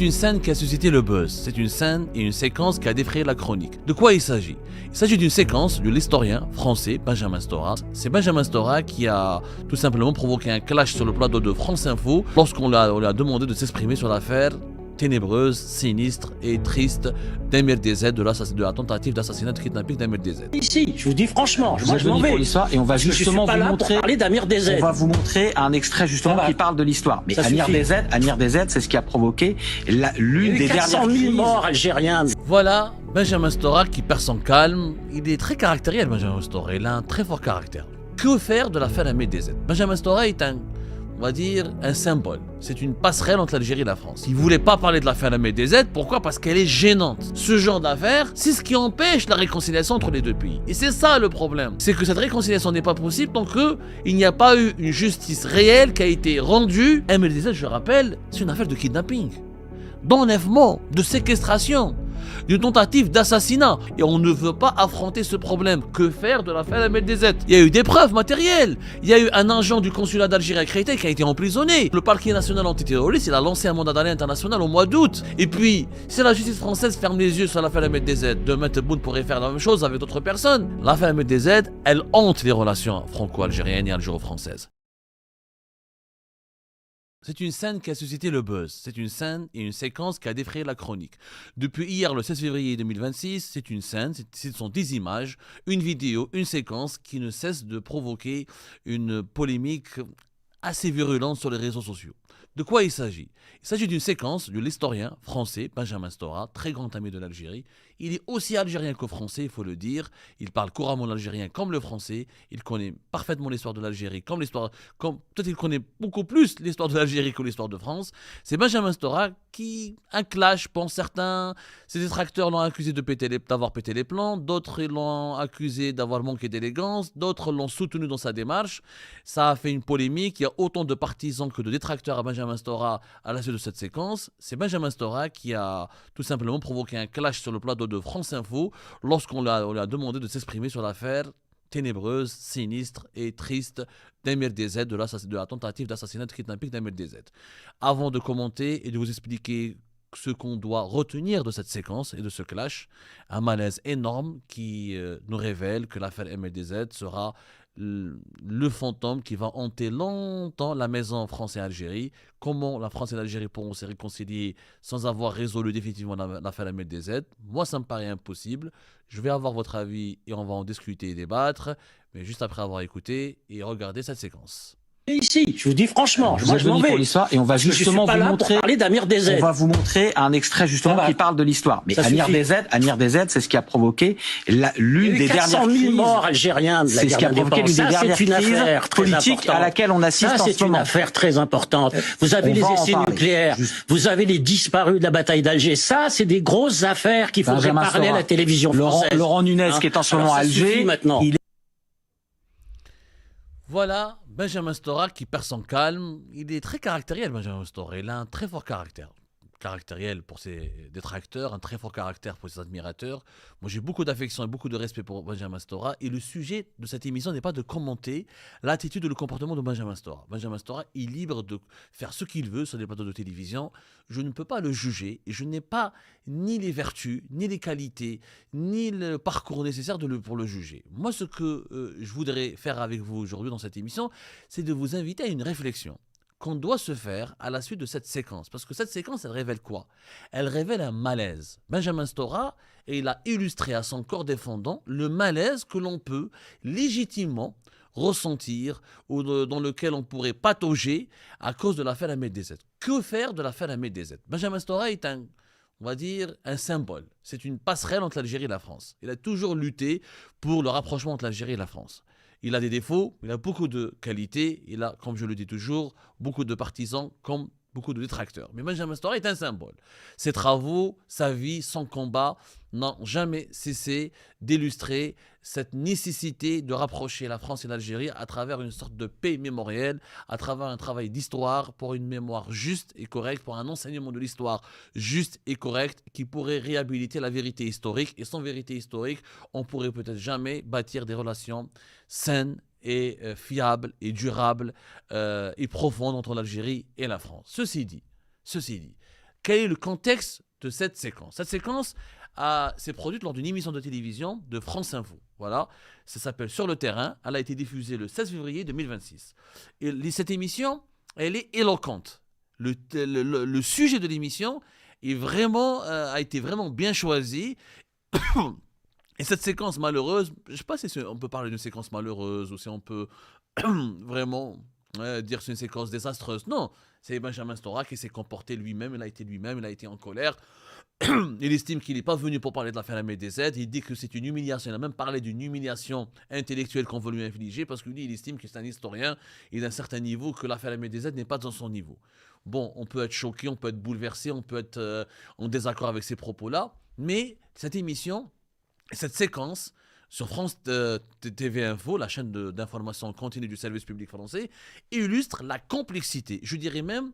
C'est une scène qui a suscité le buzz. C'est une scène et une séquence qui a défrayé la chronique. De quoi il s'agit? Il s'agit d'une séquence de l'historien français Benjamin Stora. C'est Benjamin Stora qui a tout simplement provoqué un clash sur le plateau de France Info lorsqu'on lui a demandé de s'exprimer sur l'affaire ténébreuse, sinistre et triste d'Emir DZ, de la tentative d'assassinat de kidnapping d'Emir DZ. Ici, je vous dis franchement, moi je m'en vais. Et on va justement vous montrer. Parler d'Amir DZ. On va vous montrer un extrait justement qui parle de l'histoire. Mais Amir DZ, c'est ce qui a provoqué l'une des dernières 400 000 morts algériens. Voilà Benjamin Stora qui perd son calme. Il est très caractériel, Benjamin Stora. Il a un très fort caractère. Que faire de l'affaire Amir DZ? Benjamin Stora est on va dire, un symbole. C'est une passerelle entre l'Algérie et la France. Il ne voulait pas parler de l'affaire Ahmed DZ. Pourquoi? Parce qu'elle est gênante. Ce genre d'affaire, c'est ce qui empêche la réconciliation entre les deux pays. Et c'est ça le problème. C'est que cette réconciliation n'est pas possible tant qu'il n'y a pas eu une justice réelle qui a été rendue. Ahmed DZ, je rappelle, c'est une affaire de kidnapping, d'enlèvement, de séquestration, d'une tentative d'assassinat. Et on ne veut pas affronter ce problème. Que faire de l'affaire Ahmed DZ? Il y a eu des preuves matérielles. Il y a eu un agent du consulat d'Algérie à Créteil qui a été emprisonné. Le parquet national antiterroriste, il a lancé un mandat d'arrêt international au mois d'août. Et puis, si la justice française ferme les yeux sur l'affaire Ahmed DZ, demain Tebboune pourrait faire la même chose avec d'autres personnes. L'affaire Ahmed DZ, elle hante les relations franco-algériennes et algéro-françaises. C'est une scène qui a suscité le buzz. C'est une scène et une séquence qui a défrayé la chronique. Depuis hier, le 16 février 2026, c'est une scène, ce sont des images, une vidéo, une séquence qui ne cesse de provoquer une polémique assez virulente sur les réseaux sociaux. De quoi il s'agit? Il s'agit d'une séquence de l'historien français Benjamin Stora, très grand ami de l'Algérie. Il est aussi algérien que français, il faut le dire. Il parle couramment l'algérien comme le français. Il connaît parfaitement l'histoire de l'Algérie peut-être il connaît beaucoup plus l'histoire de l'Algérie que l'histoire de France. C'est Benjamin Stora qui, un clash, pense certains. Ses détracteurs l'ont accusé d'avoir pété les plans. D'autres l'ont accusé d'avoir manqué d'élégance. D'autres l'ont soutenu dans sa démarche. Ça a fait une polémique. Il y a autant de partisans que de détracteurs à Benjamin Stora à la suite de cette séquence. C'est Benjamin Stora qui a tout simplement provoqué un clash sur le plateau de France Info lorsqu'on lui a demandé de s'exprimer sur l'affaire ténébreuse, sinistre et triste d'Emir DZ, de la tentative d'assassinat de kidnapping d'Emir DZ. Avant de commenter et de vous expliquer ce qu'on doit retenir de cette séquence et de ce clash, un malaise énorme qui nous révèle que l'affaire Emir DZ sera le fantôme qui va hanter longtemps la maison France et Algérie. Comment la France et l'Algérie pourront se réconcilier sans avoir résolu définitivement l'affaire Ahmed DZ? Moi, ça me paraît impossible. Je vais avoir votre avis et on va en discuter et débattre, mais juste après avoir écouté et regardé cette séquence. Ici, je vous dis franchement, moi je m'en vais. Et on va justement vous montrer. Parler d'Amir DZ. On va vous montrer un extrait justement qui parle de l'histoire. Mais Amir DZ, c'est ce qui a provoqué l'une des dernières 400 000 morts algériens. C'est ce qui a provoqué l'une des dernières crises politiques à laquelle on assiste en ce moment. C'est une affaire très importante. Vous avez les essais nucléaires, vous avez les disparus de la bataille d'Alger. Ça, c'est des grosses affaires qu'il faudrait parler à la télévision française. Laurent Nunez, qui est en ce moment à Alger. Maintenant. Voilà, Benjamin Stora qui perd son calme. Il est très caractériel, Benjamin Stora. Il a un très fort caractère. Caractériel pour ses détracteurs, un très fort caractère pour ses admirateurs. Moi, j'ai beaucoup d'affection et beaucoup de respect pour Benjamin Stora. Et le sujet de cette émission n'est pas de commenter l'attitude et le comportement de Benjamin Stora. Benjamin Stora est libre de faire ce qu'il veut sur les plateaux de télévision. Je ne peux pas le juger et je n'ai pas ni les vertus, ni les qualités, ni le parcours nécessaire pour le juger. Moi, ce que je voudrais faire avec vous aujourd'hui dans cette émission, c'est de vous inviter à une réflexion qu'on doit se faire à la suite de cette séquence. Parce que cette séquence, elle révèle quoi? Elle révèle un malaise. Benjamin Stora, il a illustré à son corps défendant le malaise que l'on peut légitimement ressentir ou dans lequel on pourrait patauger à cause de l'affaire Ahmed DZ. Que faire de l'affaire Ahmed DZ? Benjamin Stora est on va dire, un symbole. C'est une passerelle entre l'Algérie et la France. Il a toujours lutté pour le rapprochement entre l'Algérie et la France. Il a des défauts, il a beaucoup de qualités, il a, comme je le dis toujours, beaucoup de partisans comme beaucoup de détracteurs. Mais Benjamin Stora est un symbole. Ses travaux, sa vie, son combat n'ont jamais cessé d'illustrer cette nécessité de rapprocher la France et l'Algérie à travers une sorte de paix mémorielle, à travers un travail d'histoire pour une mémoire juste et correcte, pour un enseignement de l'histoire juste et correct qui pourrait réhabiliter la vérité historique. Et sans vérité historique, on pourrait peut-être jamais bâtir des relations saines et fiables et durables et profondes entre l'Algérie et la France. Ceci dit, Quel est le contexte de cette séquence? Cette séquence s'est produite lors d'une émission de télévision de France Info. Voilà, ça s'appelle Sur le terrain. Elle a été diffusée le 16 février 2026. Et cette émission, elle est éloquente. Le sujet de l'émission a été vraiment bien choisi. Et cette séquence malheureuse, je ne sais pas si on peut parler d'une séquence malheureuse ou si on peut vraiment dire que c'est une séquence désastreuse. Non, c'est Benjamin Stora qui s'est comporté lui-même, il a été en colère. Il estime qu'il n'est pas venu pour parler de l'affaire MLDZ. Il dit que c'est une humiliation. Il a même parlé d'une humiliation intellectuelle qu'on veut lui infliger parce que lui, il estime que c'est un historien et d'un certain niveau, que l'affaire MLDZ n'est pas dans son niveau. Bon, on peut être choqué, on peut être bouleversé, on peut être en désaccord avec ces propos-là, mais cette émission, cette séquence sur France TV Info, la chaîne d'information continue du service public français, illustre la complexité, je dirais même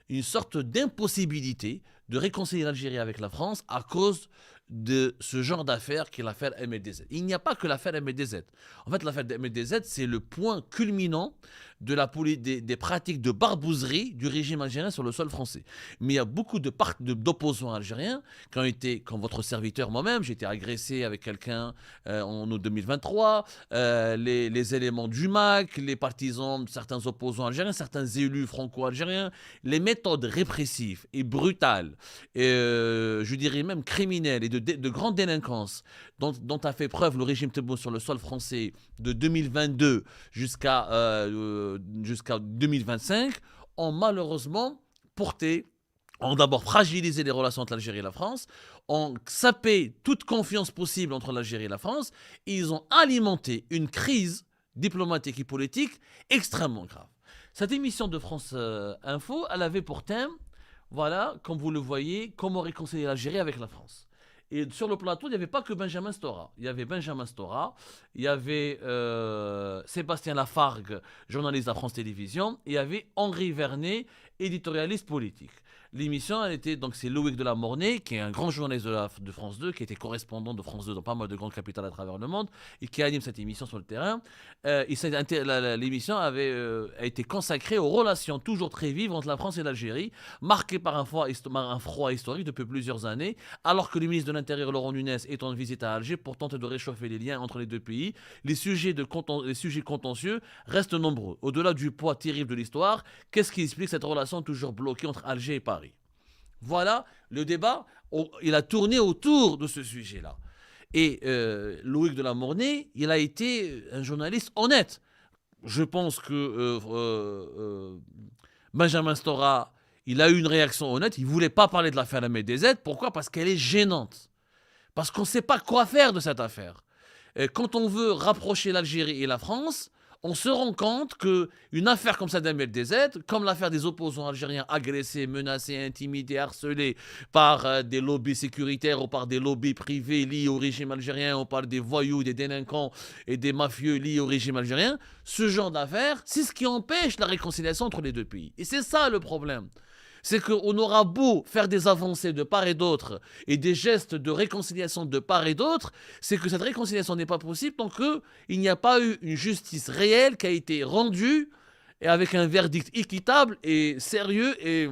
une sorte d'impossibilité de réconcilier l'Algérie avec la France à cause de ce genre d'affaire qu'est l'affaire MLDZ. Il n'y a pas que l'affaire MLDZ. En fait, l'affaire MLDZ, c'est le point culminant de des pratiques de barbouzerie du régime algérien sur le sol français. Mais il y a beaucoup d'opposants algériens quand votre serviteur, moi-même, j'ai été agressé avec quelqu'un en août 2023, les éléments du MAC, les partisans de certains opposants algériens, certains élus franco-algériens, les méthodes répressives et brutales, et, je dirais même criminelles et de grande délinquance dont a fait preuve le régime Tebboune sur le sol français de 2022 jusqu'à 2025 ont malheureusement ont d'abord fragilisé les relations entre l'Algérie et la France, ont sapé toute confiance possible entre l'Algérie et la France, et ils ont alimenté une crise diplomatique et politique extrêmement grave. Cette émission de France Info, elle avait pour thème, voilà, comme vous le voyez, comment réconcilier l'Algérie avec la France. Et sur le plateau, il n'y avait pas que Benjamin Stora. Il y avait Benjamin Stora, il y avait Sébastien Lafargue, journaliste à France Télévisions, et il y avait Henri Vernet, éditorialiste politique. L'émission, c'est Loïc de la Mornay, qui est un grand journaliste de France 2, qui était correspondant de France 2 dans pas mal de grandes capitales à travers le monde, et qui anime cette émission sur le terrain. L'émission a été consacrée aux relations toujours très vives entre la France et l'Algérie, marquées par un froid historique depuis plusieurs années, alors que le ministre de l'Intérieur, Laurent Nunez, est en visite à Alger pour tenter de réchauffer les liens entre les deux pays. Les sujets contentieux restent nombreux. Au-delà du poids terrible de l'histoire, qu'est-ce qui explique cette relation toujours bloquée entre Alger et Paris ? Voilà, le débat, il a tourné autour de ce sujet-là. Et Loïc de la Mornay, il a été un journaliste honnête. Je pense que Benjamin Stora, il a eu une réaction honnête. Il ne voulait pas parler de l'affaire MLDZ. Pourquoi ? Parce qu'elle est gênante. Parce qu'on ne sait pas quoi faire de cette affaire. Et quand on veut rapprocher l'Algérie et la France, on se rend compte qu'une affaire comme ça d'MLDZ, comme l'affaire des opposants algériens agressés, menacés, intimidés, harcelés par des lobbies sécuritaires ou par des lobbies privés liés au régime algérien ou par des voyous, des délinquants et des mafieux liés au régime algérien, ce genre d'affaires, c'est ce qui empêche la réconciliation entre les deux pays. Et c'est ça le problème. C'est qu'on aura beau faire des avancées de part et d'autre et des gestes de réconciliation de part et d'autre, c'est que cette réconciliation n'est pas possible tant qu'il n'y a pas eu une justice réelle qui a été rendue et avec un verdict équitable et sérieux, et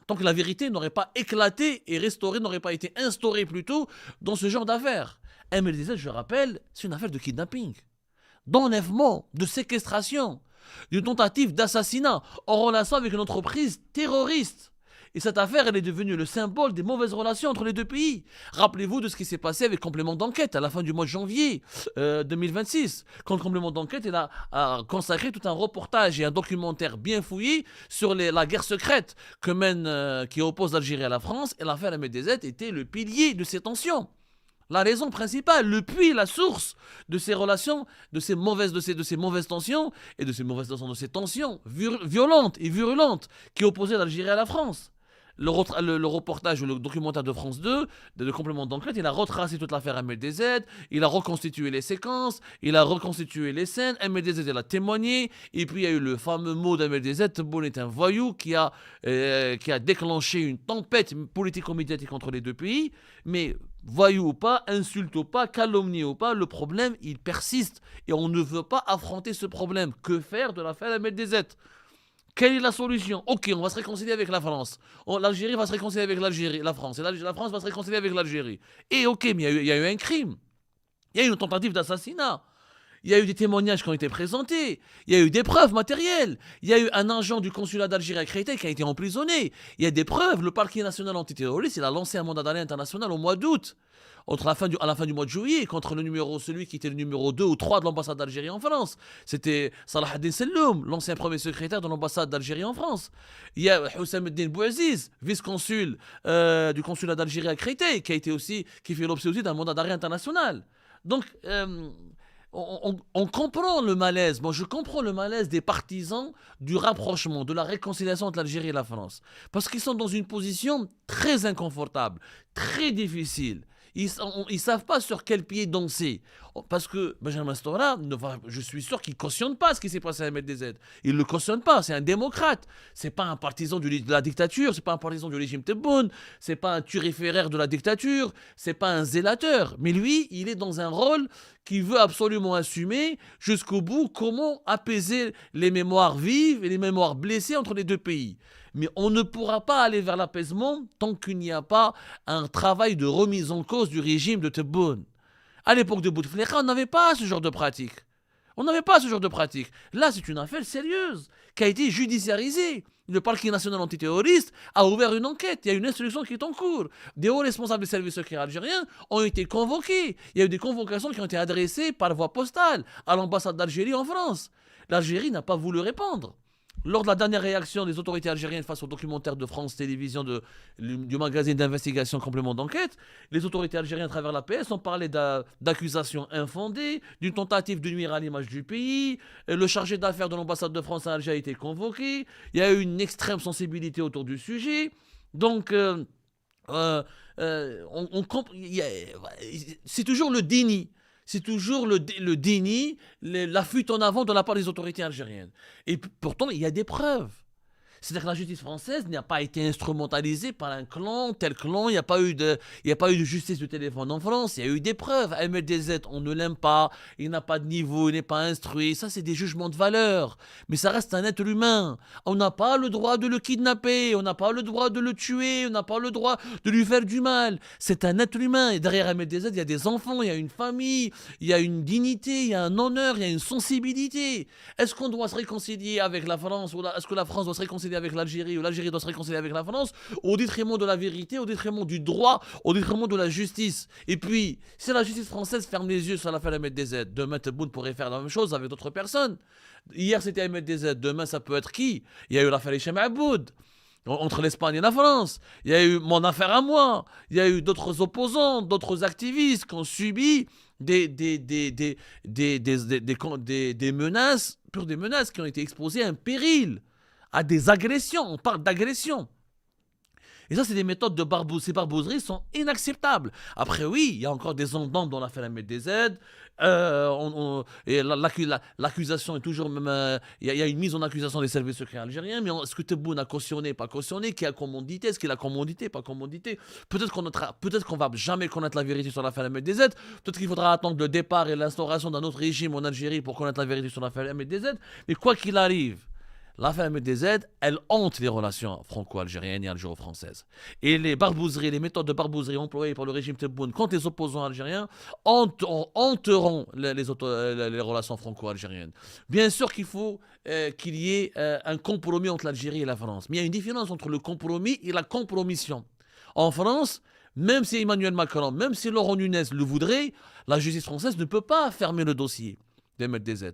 tant que la vérité n'aurait pas éclaté et n'aurait pas été instaurée plutôt dans ce genre d'affaires. MLDZ, je rappelle, c'est une affaire de kidnapping, d'enlèvement, de séquestration, d'une tentative d'assassinat en relation avec une entreprise terroriste. Et cette affaire, elle est devenue le symbole des mauvaises relations entre les deux pays. Rappelez-vous de ce qui s'est passé avec Complément d'enquête à la fin du mois de janvier 2026. Quand Complément d'enquête a consacré tout un reportage et un documentaire bien fouillé sur la guerre secrète qui oppose l'Algérie à la France. Et l'affaire MLDZ était le pilier de ces tensions. La raison principale, le puits, la source de ces relations, de ces mauvaises tensions et de ces tensions violentes et virulentes qui opposaient l'Algérie à la France. Le reportage, le documentaire de France 2, de Complément d'enquête, il a retracé toute l'affaire MLDZ, il a reconstitué les séquences, il a reconstitué les scènes, MLDZ il a témoigné, et puis il y a eu le fameux mot d'MLDZ, Tebboune est un voyou, qui a déclenché une tempête politico-médiatique entre les deux pays, mais voyou ou pas, insulte ou pas, calomnie ou pas, le problème il persiste, et on ne veut pas affronter ce problème. Que faire de l'affaire MLDZ ? Quelle est la solution? Ok, on va se réconcilier avec la France. L'Algérie va se réconcilier avec la France. Et la France va se réconcilier avec l'Algérie. Et ok, mais il y a eu un crime. Il y a eu une tentative d'assassinat. Il y a eu des témoignages qui ont été présentés. Il y a eu des preuves matérielles. Il y a eu un agent du consulat d'Algérie à Créteil qui a été emprisonné. Il y a des preuves. Le parquet national antiterroriste, il a lancé un mandat d'arrêt international au mois d'août. À la fin du mois de juillet, contre celui qui était le numéro 2 ou 3 de l'ambassade d'Algérie en France. C'était Salah ad-Din Selloum, l'ancien premier secrétaire de l'ambassade d'Algérie en France. Il y a Houssam Eddin Bouaziz, vice-consul du consulat d'Algérie à Créteil, qui fait l'objet aussi d'un mandat d'arrêt international. Donc, on comprend le malaise. Moi, je comprends le malaise des partisans du rapprochement, de la réconciliation entre l'Algérie et la France. Parce qu'ils sont dans une position très inconfortable, très difficile. Ils ne savent pas sur quel pied danser. Parce que Benjamin Stora, je suis sûr qu'il ne cautionne pas ce qui s'est passé à MDZ. Il ne le cautionne pas, c'est un démocrate. Ce n'est pas un partisan de la dictature, ce n'est pas un partisan du régime Tebboune, ce n'est pas un turiféraire de la dictature, ce n'est pas un zélateur. Mais lui, il est dans un rôle qu'il veut absolument assumer jusqu'au bout, comment apaiser les mémoires vives et les mémoires blessées entre les deux pays. Mais on ne pourra pas aller vers l'apaisement tant qu'il n'y a pas un travail de remise en cause du régime de Tebboune. À l'époque de Bouteflika, on n'avait pas ce genre de pratique. Là, c'est une affaire sérieuse qui a été judiciarisée. Le parquet national antiterroriste a ouvert une enquête. Il y a une instruction qui est en cours. Des hauts responsables des services secrets algériens ont été convoqués. Il y a eu des convocations qui ont été adressées par voie postale à l'ambassade d'Algérie en France. L'Algérie n'a pas voulu répondre. Lors de la dernière réaction des autorités algériennes face au documentaire de France Télévisions du magazine d'investigation complément d'enquête, les autorités algériennes à travers la PS ont parlé d'accusations infondées, d'une tentative de nuire à l'image du pays. Le chargé d'affaires de l'ambassade de France à Alger a été convoqué. Il y a eu une extrême sensibilité autour du sujet. Donc, c'est toujours le déni. C'est toujours le déni, la fuite en avant de la part des autorités algériennes. Et pourtant, il y a des preuves. C'est-à-dire que la justice française n'a pas été instrumentalisée par un clan, tel clan. Il n'y a pas eu de justice du téléphone en France. Il y a eu des preuves. MLDZ, on ne l'aime pas. Il n'a pas de niveau, il n'est pas instruit. Ça, c'est des jugements de valeur. Mais ça reste un être humain. On n'a pas le droit de le kidnapper. On n'a pas le droit de le tuer. On n'a pas le droit de lui faire du mal. C'est un être humain. Et derrière MLDZ, il y a des enfants, il y a une famille, il y a une dignité, il y a un honneur, il y a une sensibilité. Est-ce qu'on doit se réconcilier avec la France ou est-ce que la France doit se réconcilier avec l'Algérie ou l'Algérie doit se réconcilier avec la France au détriment de la vérité, au détriment du droit, au détriment de la justice. Et puis, si la justice française ferme les yeux sur l'affaire MDZ, demain Tebboune pourrait faire la même chose avec d'autres personnes. Hier c'était MDZ, demain ça peut être qui? Il y a eu l'affaire Hichem Aboud entre l'Espagne et la France. Il y a eu mon affaire à moi. Il y a eu d'autres opposants, d'autres activistes qui ont subi des menaces, des menaces qui ont été exposées à un péril, à des agressions. On parle d'agressions. Et ça, c'est des méthodes de barbouzerie. Ces barbouzeries sont inacceptables. Après, oui, il y a encore des ententes dans l'affaire MDZ. L'accusation est toujours même. Il y a une mise en accusation des services secrets algériens. Mais est-ce que Tebboune a cautionné, pas cautionné? Qui a commandité? Est-ce qu'il a commandité, pas commandité? Peut-être qu'on va jamais connaître la vérité sur l'affaire MDZ. Peut-être qu'il faudra attendre le départ et l'instauration d'un autre régime en Algérie pour connaître la vérité sur l'affaire MDZ. Mais quoi qu'il arrive, l'affaire MDZ, elle hante les relations franco-algériennes et algéro-françaises. Et les barbouzeries, les méthodes de barbouzerie employées par le régime Tebboune contre les opposants algériens hanteront les relations franco-algériennes. Bien sûr qu'il faut qu'il y ait un compromis entre l'Algérie et la France. Mais il y a une différence entre le compromis et la compromission. En France, même si Emmanuel Macron, même si Laurent Nunez le voudrait, la justice française ne peut pas fermer le dossier d'MDZ.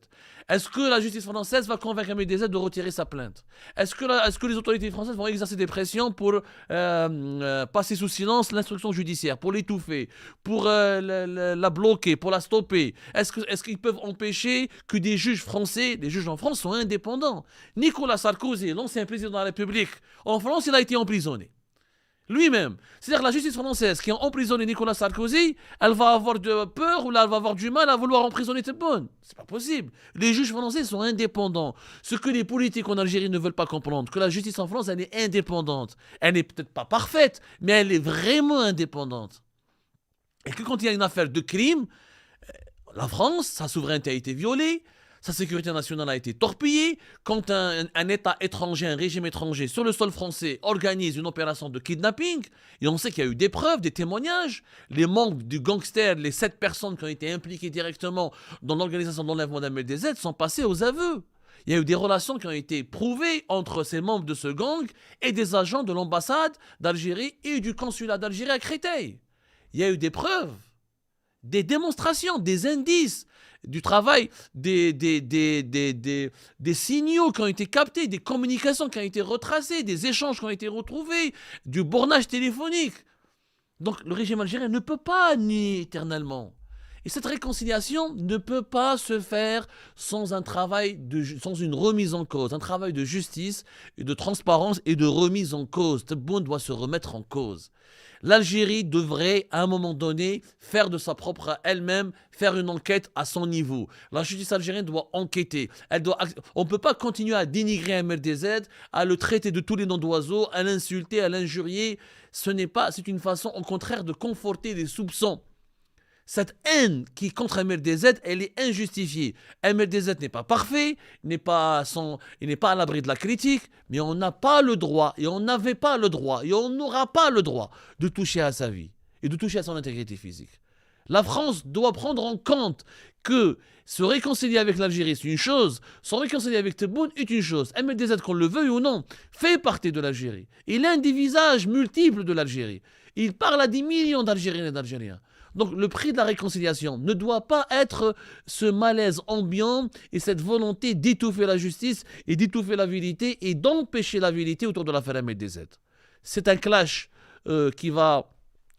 Est-ce que la justice française va convaincre MDZ de retirer sa plainte? Est-ce que les autorités françaises vont exercer des pressions pour passer sous silence l'instruction judiciaire, pour l'étouffer, pour la bloquer, pour la stopper? Est-ce qu'ils peuvent empêcher que des juges français, des juges en France, soient indépendants? Nicolas Sarkozy, l'ancien président de la République, en France, il a été emprisonné. Lui-même. C'est-à-dire que la justice française qui a emprisonné Nicolas Sarkozy, elle va avoir peur ou là, elle va avoir du mal à vouloir emprisonner Tebboune. C'est pas possible. Les juges français sont indépendants. Ce que les politiques en Algérie ne veulent pas comprendre, que la justice en France, elle est indépendante. Elle n'est peut-être pas parfaite, mais elle est vraiment indépendante. Et que quand il y a une affaire de crime, la France, sa souveraineté a été violée, sa sécurité nationale a été torpillée, quand un État étranger, un régime étranger sur le sol français organise une opération de kidnapping, et on sait qu'il y a eu des preuves, des témoignages, les membres du gangster, les 7 personnes qui ont été impliquées directement dans l'organisation de l'enlèvement d'Ahmed sont passées aux aveux. Il y a eu des relations qui ont été prouvées entre ces membres de ce gang et des agents de l'ambassade d'Algérie et du consulat d'Algérie à Créteil. Il y a eu des preuves, des démonstrations, des indices, du travail, des signaux qui ont été captés, des communications qui ont été retracées, des échanges qui ont été retrouvés, du bornage téléphonique. Donc le régime algérien ne peut pas nier éternellement. Et cette réconciliation ne peut pas se faire sans sans une remise en cause, un travail de justice, et de transparence et de remise en cause. Tebboune doit se remettre en cause. L'Algérie devrait, à un moment donné, faire de sa propre elle-même, faire une enquête à son niveau. La justice algérienne doit enquêter. On ne peut pas continuer à dénigrer Ahmed DZ, à le traiter de tous les noms d'oiseaux, à l'insulter, à l'injurier. C'est une façon, au contraire, de conforter les soupçons. Cette haine qui est contre MLDZ, elle est injustifiée. MLDZ n'est pas parfait, il n'est pas à l'abri de la critique, mais on n'a pas le droit, et on n'avait pas le droit, et on n'aura pas le droit de toucher à sa vie et de toucher à son intégrité physique. La France doit prendre en compte que se réconcilier avec l'Algérie, c'est une chose, se réconcilier avec Tebboune est une chose. MLDZ, qu'on le veuille ou non, fait partie de l'Algérie. Il est un des visages multiples de l'Algérie. Il parle à des millions d'Algériennes et d'Algériens. Donc le prix de la réconciliation ne doit pas être ce malaise ambiant et cette volonté d'étouffer la justice et d'étouffer la vérité et d'empêcher la vérité autour de l'affaire MLDZ. C'est un clash qui va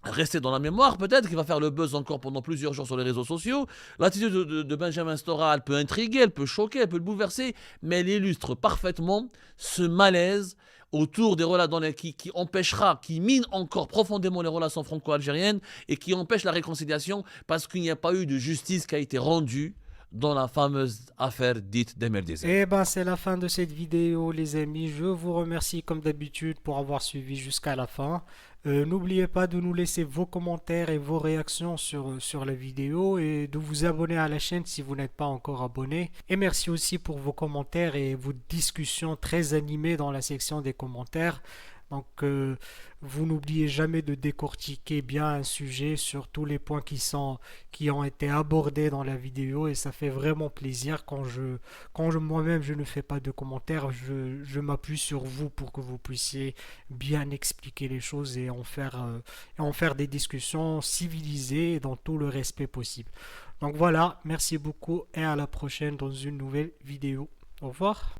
rester dans la mémoire peut-être, qui va faire le buzz encore pendant plusieurs jours sur les réseaux sociaux. L'attitude de Benjamin Stora, elle peut intriguer, elle peut choquer, elle peut le bouleverser, mais elle illustre parfaitement ce malaise autour des relations qui empêchera, qui mine encore profondément les relations franco-algériennes et qui empêche la réconciliation parce qu'il n'y a pas eu de justice qui a été rendue dans la fameuse affaire dite d'MLDZ. Eh ben, c'est la fin de cette vidéo, les amis. Je vous remercie comme d'habitude pour avoir suivi jusqu'à la fin. N'oubliez pas de nous laisser vos commentaires et vos réactions sur la vidéo et de vous abonner à la chaîne si vous n'êtes pas encore abonné. Et merci aussi pour vos commentaires et vos discussions très animées dans la section des commentaires. Donc, vous n'oubliez jamais de décortiquer bien un sujet sur tous les points qui ont été abordés dans la vidéo et ça fait vraiment plaisir quand moi-même je ne fais pas de commentaires, je m'appuie sur vous pour que vous puissiez bien expliquer les choses et en faire des discussions civilisées dans tout le respect possible. Donc voilà, merci beaucoup et à la prochaine dans une nouvelle vidéo. Au revoir.